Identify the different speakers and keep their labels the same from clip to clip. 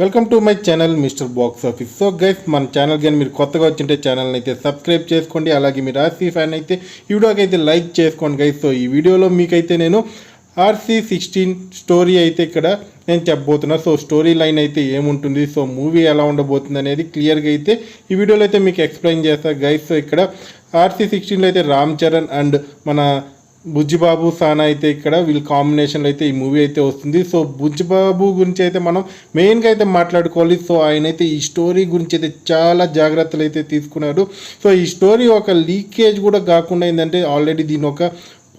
Speaker 1: Welcome to my channel mister box office. So guys, మన channel కానీ మీరు కొత్తగా వచ్చింటే ఛానల్ని అయితే సబ్స్క్రైబ్ చేసుకోండి. అలాగే మీరు ఆర్సీ ఫ్యాన్ అయితే ఈ వీడియోకి అయితే లైక్ చేసుకోండి గైస్. సో ఈ వీడియోలో మీకైతే నేను RC16 స్టోరీ అయితే ఇక్కడ నేను చెప్పబోతున్నా. సో స్టోరీ లైన్ అయితే ఏముంటుంది, సో మూవీ ఎలా ఉండబోతుంది అనేది క్లియర్గా అయితే ఈ వీడియోలో అయితే మీకు ఎక్స్ప్లెయిన్ చేస్తాను గైస్. సో ఇక్కడ RC16లో అయితే రామ్ చరణ్ అండ్ మన బుజ్జిబాబు సానా అయితే ఇక్కడ వీళ్ళ కాంబినేషన్లో అయితే ఈ మూవీ అయితే వస్తుంది. సో బుజ్జిబాబు గురించి అయితే మనం మెయిన్గా అయితే మాట్లాడుకోవాలి. సో ఆయన అయితే ఈ స్టోరీ గురించి అయితే చాలా జాగ్రత్తలు అయితే తీసుకున్నాడు. సో ఈ స్టోరీ ఒక లీకేజ్ కూడా కాకుండా ఏంటంటే ఆల్రెడీ దీని ఒక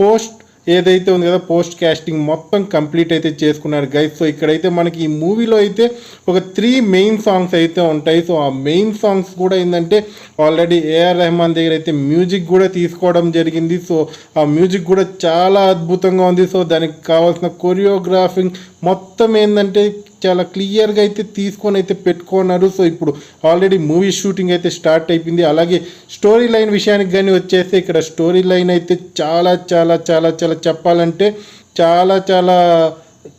Speaker 1: పోస్ట్ ఏదైతే ఉంది కదా, పోస్ట్ కాస్టింగ్ మొత్తం కంప్లీట్ అయితే చేసుకున్నారు గైస్. సో ఇక్కడైతే మనకి ఈ మూవీలో అయితే ఒక 3 మెయిన్ సాంగ్స్ అయితే ఉంటాయి. సో ఆ మెయిన్ సాంగ్స్ కూడా ఏంటంటే ఆల్రెడీ ఏఆర్ రెహమాన్ దగ్గర అయితే మ్యూజిక్ కూడా తీసుకోవడం జరిగింది. సో ఆ మ్యూజిక్ కూడా చాలా అద్భుతంగా ఉంది. సో దానికి కావాల్సిన కొరియోగ్రాఫింగ్ మొత్తం ఏంటంటే చాలా క్లియర్గా అయితే తీసుకొని అయితే పెట్టుకున్నారు. సో ఇప్పుడు ఆల్రెడీ మూవీ షూటింగ్ అయితే స్టార్ట్ అయిపోయింది. అలాగే స్టోరీ లైన్ విషయానికి కానీ వచ్చేస్తే ఇక్కడ స్టోరీ లైన్ అయితే చాలా చాలా చాలా చాలా చెప్పాలంటే చాలా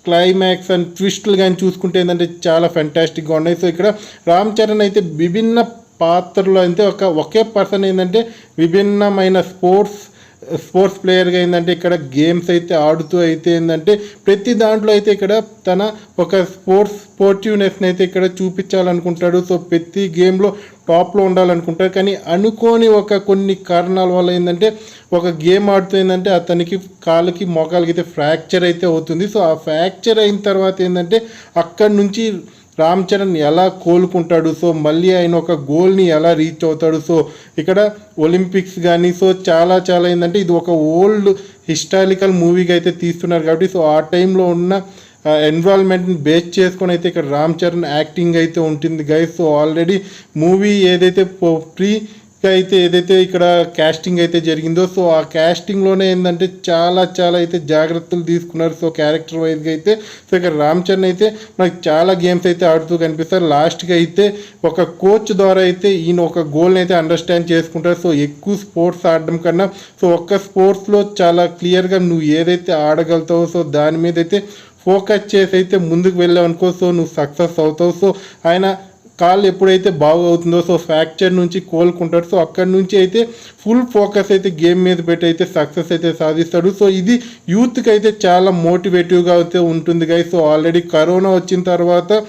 Speaker 1: క్లైమాక్స్ అండ్ ట్విస్టులు కానీ చూసుకుంటే ఏంటంటే చాలా ఫెంటాస్టిక్గా ఉన్నాయి. సో ఇక్కడ రామ్ చరణ్ అయితే విభిన్న పాత్రలో అయితే ఒకే పర్సన్ ఏంటంటే విభిన్నమైన స్పోర్ట్స్ ప్లేయర్గా ఏంటంటే ఇక్కడ గేమ్స్ అయితే ఆడుతూ అయితే ఏంటంటే ప్రతి దాంట్లో అయితే ఇక్కడ తన ఒక స్పోర్టివ్నెస్ని అయితే ఇక్కడ చూపించాలనుకుంటాడు. సో ప్రతి గేమ్లో టాప్లో ఉండాలనుకుంటాడు. కానీ అనుకోని కొన్ని కారణాల వల్ల ఏంటంటే ఒక గేమ్ ఆడుతూ ఏంటంటే అతనికి కాలుకి మోకాలకి అయితే ఫ్రాక్చర్ అయితే అవుతుంది. సో ఆ ఫ్రాక్చర్ అయిన తర్వాత ఏంటంటే అక్కడి నుంచి రామ్ చరణ్ ఎలా కోలుకుంటాడు, సో మళ్ళీ ఆయన ఒక గోల్ని ఎలా రీచ్ అవుతాడు. సో ఇక్కడ ఒలింపిక్స్ కానీ సో చాలా ఏంటంటే ఇది ఒక ఓల్డ్ హిస్టారికల్ మూవీగా అయితే తీస్తున్నారు కాబట్టి సో ఆ టైంలో ఉన్న ఎన్విరాన్మెంట్ని బేస్ చేసుకొని అయితే ఇక్కడ రామ్ చరణ్ యాక్టింగ్ అయితే ఉంటుంది గైస్. సో ఆల్రెడీ మూవీ ఏదైతే అయితే ఏదైతే ఇక్కడ కాస్టింగ్ అయితే జరిగిందో సో ఆ కాస్టింగ్లోనే ఏంటంటే చాలా అయితే జాగ్రత్తలు తీసుకున్నారు. సో క్యారెక్టర్ వైజ్గా అయితే సో ఇక్కడ రామ్ చరణ్ అయితే మనకి చాలా గేమ్స్ అయితే ఆడుతూ కనిపిస్తారు. లాస్ట్గా అయితే ఒక కోచ్ ద్వారా అయితే ఈయన ఒక గోల్ని అయితే అండర్స్టాండ్ చేసుకుంటారు. సో ఎక్కువ స్పోర్ట్స్ ఆడడం కన్నా సో ఒక్క స్పోర్ట్స్లో చాలా క్లియర్గా నువ్వు ఏదైతే ఆడగలుగుతావో సో దాని మీద అయితే ఫోకస్ చేసి అయితే ముందుకు వెళ్ళావు అనుకో, సో నువ్వు సక్సెస్ అవుతావు. సో ఆయన కాళ్ళు ఎప్పుడైతే బాగవుతుందో సో ఫ్రాక్చర్ నుంచి కోలుకుంటాడు. సో అక్కడి నుంచి అయితే ఫుల్ ఫోకస్ అయితే గేమ్ మీద పెట్టి అయితే సక్సెస్ అయితే సాధిస్తాడు. సో ఇది యూత్కి అయితే చాలా మోటివేటివ్గా అయితే ఉంటుంది గైస్. సో ఆల్రెడీ కరోనా వచ్చిన తర్వాత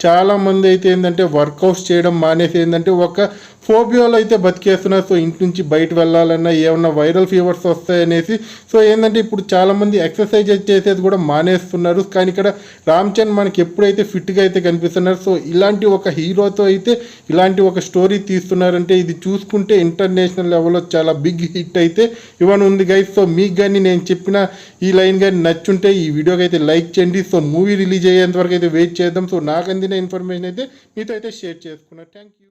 Speaker 1: చాలామంది అయితే ఏంటంటే వర్కౌట్స్ చేయడం మానేసి ఏంటంటే ఒక ఫోబియాలో అయితే బతికేస్తున్నారు. సో ఇంటి నుంచి బయట వెళ్ళాలన్నా ఏమన్నా వైరల్ ఫీవర్స్ వస్తాయనేసి సో ఏంటంటే ఇప్పుడు చాలామంది ఎక్సర్సైజ్ చేసేది కూడా మానేస్తున్నారు. కానీ ఇక్కడ రామ్ చరణ్ మనకి ఎప్పుడైతే ఫిట్గా అయితే కనిపిస్తున్నారు. సో ఇలాంటి ఒక హీరోతో అయితే ఇలాంటి ఒక స్టోరీ తీస్తున్నారంటే ఇది చూసుకుంటే ఇంటర్నేషనల్ లెవెల్లో చాలా బిగ్ హిట్ అయితే ఇవన్నీ ఉంది గైస్. సో మీకు కానీ నేను చెప్పిన ఈ లైన్ కానీ నచ్చుంటే ఈ వీడియోకి అయితే లైక్ చేయండి. సో మూవీ రిలీజ్ అయ్యేంత వరకు అయితే వెయిట్ చేద్దాం. సో నాకు అందిన ఇన్ఫర్మేషన్ అయితే మీతో అయితే షేర్ చేసుకున్నాను. Thank you.